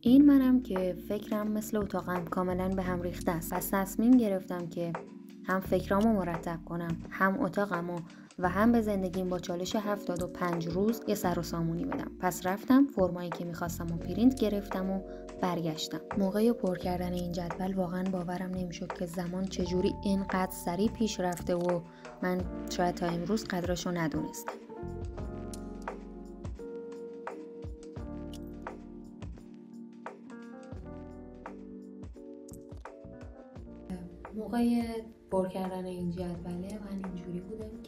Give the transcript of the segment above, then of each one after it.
این منم که فکرم مثل اتاقم کاملا به هم ریخته است. پس تصمیم گرفتم که هم فکرامو مرتب کنم، هم اتاقمو و هم به زندگیم با چالش 75 روز یه سر و سامونی بدم. پس رفتم فرمایی که میخواستم و پرینت گرفتم و برگشتم. موقع پر کردن این جدول واقعا باورم نمیشد که زمان چجوری اینقدر سریع پیش رفته و من شاید تا امروز قدرشو ندونستم. موقع پر کردن این جدوله من اینجوری بودم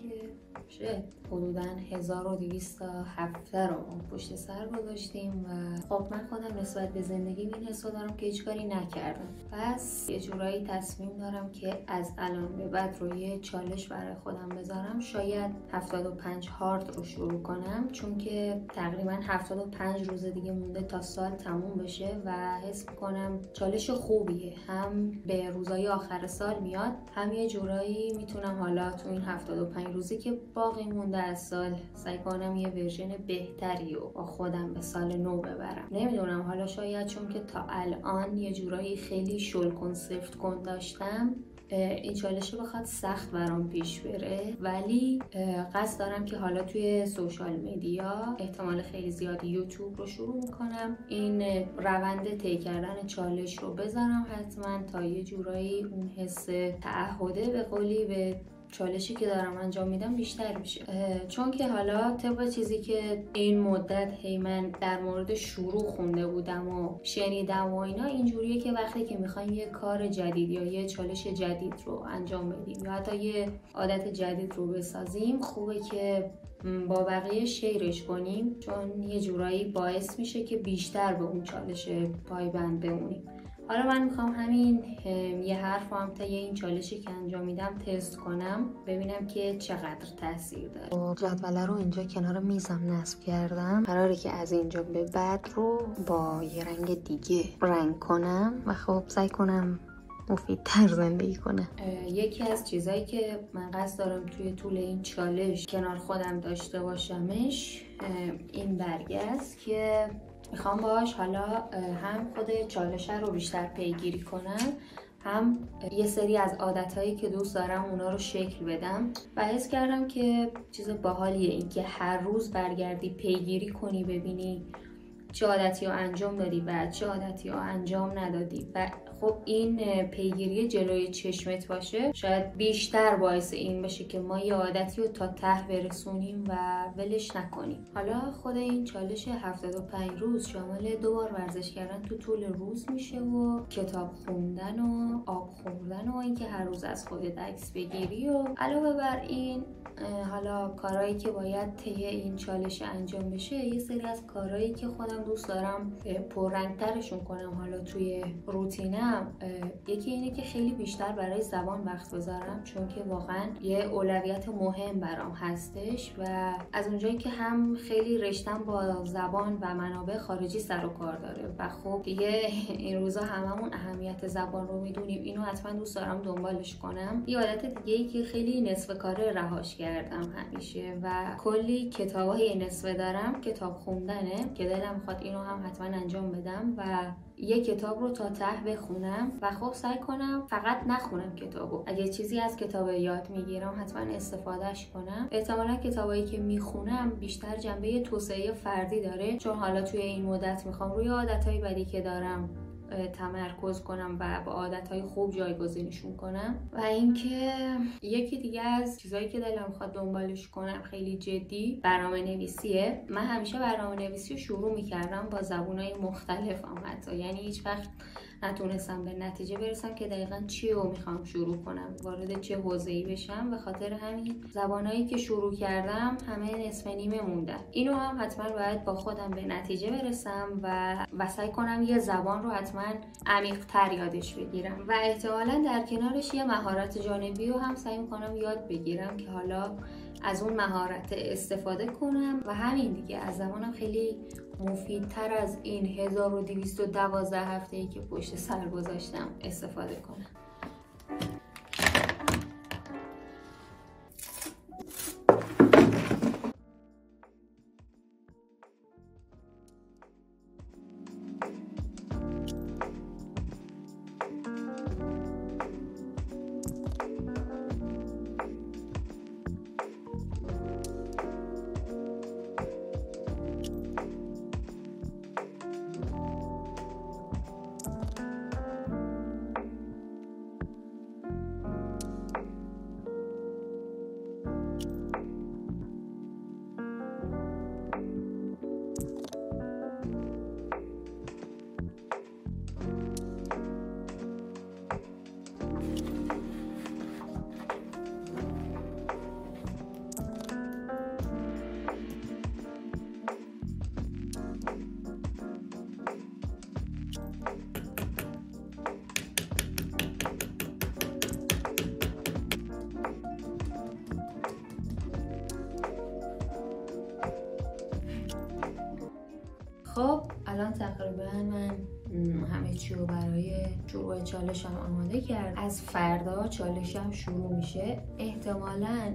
که حدوداً 1200 تا هفته رو پشت سر گذاشتیم و خب من خودم نسبت به زندگیم این حسو دارم که هیچ کاری نکردم. پس یه جورایی تصمیم دارم که از الان به بعد رو یه چالش برای خودم بذارم. شاید 75 هارد رو شروع کنم، چون که تقریباً 75 روز دیگه مونده تا سال تموم بشه و حس می‌کنم چالش خوبیه. هم به روزهای آخر سال میاد، هم یه جورایی میتونم حالا تو این 75 روزی که باقی مونده از سال سعی کنم یه ورژن بهتری رو با خودم به سال نو ببرم. نمیدونم، حالا شاید چون که تا الان یه جورایی خیلی شل کن سفت کن داشتم این چالشه بخواد سخت برام پیش بره، ولی قصد دارم که حالا توی سوشال میدیا احتمال خیلی زیادی یوتیوب رو شروع میکنم این روند طی کردن چالش رو بذارم حتما تا یه جورایی اون حس تعهده به قولی به چالشی که دارم انجام میدم بیشتر بشه. چون که حالا طبق چیزی که این مدت من در مورد شروع خونده بودم و شنیدم و اینا، اینجوریه که وقتی که میخوایم یه کار جدید یا یه چالش جدید رو انجام بدیم یا حتی یه عادت جدید رو بسازیم، خوبه که با بقیه شیرش کنیم، چون یه جورایی باعث میشه که بیشتر به اون چالش پایبند بمونیم. حالا من میخوام همین یه حرف هم تا این چالشی که انجام میدم تست کنم، ببینم که چقدر تاثیر داره. جدول رو اینجا کنار میزم نصب کردم، قراره که از اینجا به بعد رو با یه رنگ دیگه رنگ کنم و خب سعی کنم مفیدتر زندگی کنه. یکی از چیزایی که من قصد دارم توی طول این چالش کنار خودم داشته باشمش این برگه است که میخوام باهاش حالا هم خود چالشه رو بیشتر پیگیری کنم، هم یه سری از عادتهایی که دوست دارم اونا رو شکل بدم و حس کردم که چیز باحالیه این که هر روز برگردی پیگیری کنی، ببینی چه عادتی رو انجام دادی و چه عادتی رو انجام ندادی و خب این پیگیری جلوی چشمت باشه شاید بیشتر باعث این بشه که ما یه عادتی رو تا ته برسونیم و ولش نکنیم. حالا خود این چالش 75 روز شامل 2 بار ورزش کردن تو طول روز میشه و کتاب خوندن و آب خوردن و اینکه هر روز از خودت عکس بگیری و علاوه بر این حالا کارهایی که باید طی این چالش انجام بشه، یه سری از کارهایی که خودم دوست دارم پررنگ‌ترشون کنم حالا توی روتینم. یکی اینه که خیلی بیشتر برای زبان وقت بذارم، چون که واقعا یه اولویت مهم برام هستش و از اونجایی که هم خیلی رشتم با زبان و منابع خارجی سر و کار داره و خب دیگه این روزا هممون اهمیت زبان رو میدونیم، اینو حتما دوست دارم دنبالش کنم. یه عادت دیگه‌ای که خیلی نصف کاره رهاش کردم همیشه و کلی کتابای نصفه دارم، کتاب خوندنه که دلم میخواد اینو هم حتما انجام بدم و یه کتاب رو تا ته بخونم و خب سعی کنم فقط نخونم کتابو، اگه چیزی از کتاب یاد میگیرم حتما استفادهش کنم. احتمالا کتابایی که میخونم بیشتر جنبه توسعه فردی داره، چون حالا توی این مدت میخوام روی عادتهای بدی که دارم تمرکز کنم و با عادتهای خوب جایگزینشون کنم. و اینکه یکی دیگه از چیزایی که دلم میخواد دنبالش کنم خیلی جدی برنامه‌نویسیه. من همیشه برنامه‌نویسی رو شروع میکردم با زبونهای مختلفم حتی، یعنی هیچ وقت نتونستم به نتیجه برسم که دقیقاً چی رو میخوام شروع کنم، وارد چه حوزه‌ای بشم. به خاطر همین زبانایی که شروع کردم همه نصف نیمه موندن. اینو هم حتما باید با خودم به نتیجه برسم و سعی کنم یه زبان رو حتما عمیق‌تر یادش بگیرم و احتمالاً در کنارش یه مهارت جانبی رو هم سعی می‌کنم یاد بگیرم که حالا از اون مهارت استفاده کنم و همین دیگه از زمانم خیلی مفیدتر از این 1212 هفته‌ای که پشت سر گذاشتم استفاده کنم. همه چی رو برای شروع چالشم آماده کرد. از فردا چالشم شروع میشه. احتمالاً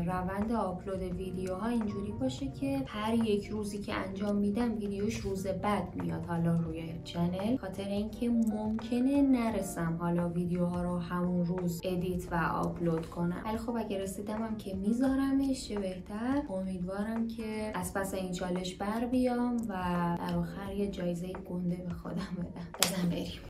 روند آپلود ویدیوها اینجوری باشه که هر یک روزی که انجام میدم ویدیوش روز بعد میاد حالا روی چنل، خاطر اینکه ممکنه نرسم حالا ویدیوها رو همون روز ادیت و آپلود کنم. ولی خب اگه رسیدمم که میذارمش، چه بهتر. امیدوارم که از پس این چالش بر بیام و در آخر یه جایزه گنده به خودم بدم. بزن بریم.